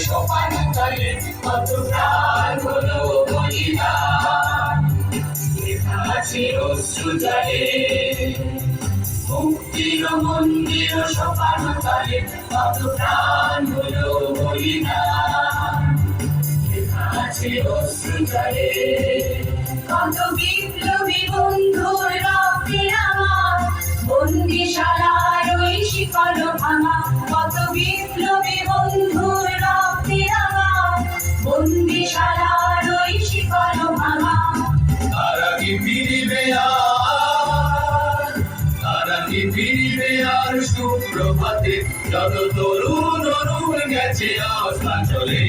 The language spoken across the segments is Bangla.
সোপান তলে কত প্রাণ হলো বলিদান। লেখা আছে অশ্রু জলে মুক্তির মন্দির সোপান তলে কত প্রাণ হলো বলিদান। লেখা আছে অশ্রু জলে কত বিপ্লবী বন্ধুর রক্তে আমার বন্দিশালার ওই শিকল ভাঙা। কত বিপ্লবী বন্ধুর রক্তে আমার বন্দিশালার ওই শিকল ভাঙা। তারা কি ফিরিবে আর, তারা কি ফিরিবে আর সুপ্রভাতে যত তরুণ অরুণ গেছে অস্তাচলে।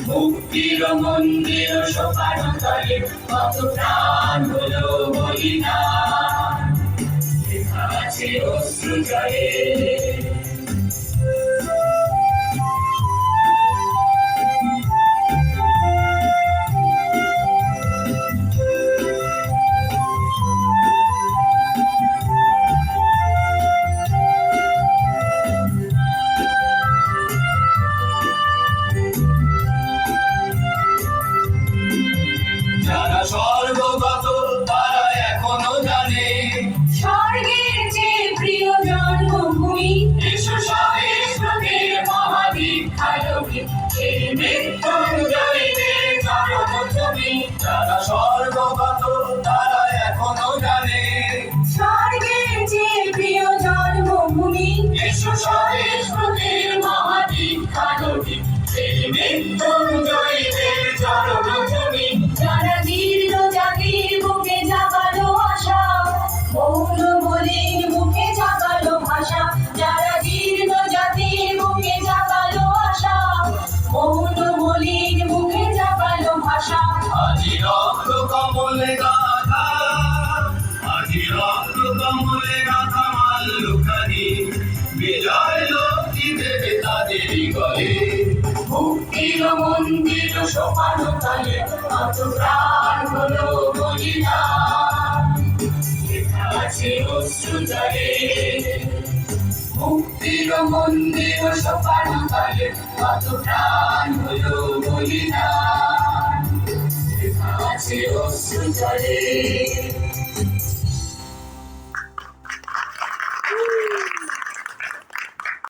মুক্তির মন্দির সোপান তলে কত প্রাণ হলো বলিদান। লেখা আছে অশ্রু জলে যারা স্বর্গগত তারা এখনো জানে স্বর্গের চেয়ে প্রিয় জন্মভূমি। এসো স্বামীর স্রোতের মহাদীক্ষালোকে এই মৃত্যুঞ্জয়ীদের চরণ তুমি। যারা স্বর্গগত তারা এখনো জানে স্বর্গের চেয়ে প্রিয় জন্মভূমি। এসো স্বামীর স্রোতের মহাদীক্ষালোকে এই মৃত্যুঞ্জয়ীদের চরণ তুমি। যারা জীর্ণ জাতির বুকে জাগালো আশা মৌন বলির মুখে জাগালো ভাষা। যারা জীর্ণ জাতির বুকে জাগালো আশা মৌন বলির মুখে জাগালো ভাষা। আজি রক্ত কমলে গাথা, আজি রক্ত কমলে গাথা মাল্লুখানি বিজয় লক্ষ্মী দেবে তাদের গলে। মুক্তির মন্দির সোপান তলে কত প্রাণ হলো বলিদান। লেখা আছে অশ্রু জলে মুক্তির মন্দির সোপান তলে কত প্রাণ হলো বলিদান। লেখা আছে অশ্রু জলে।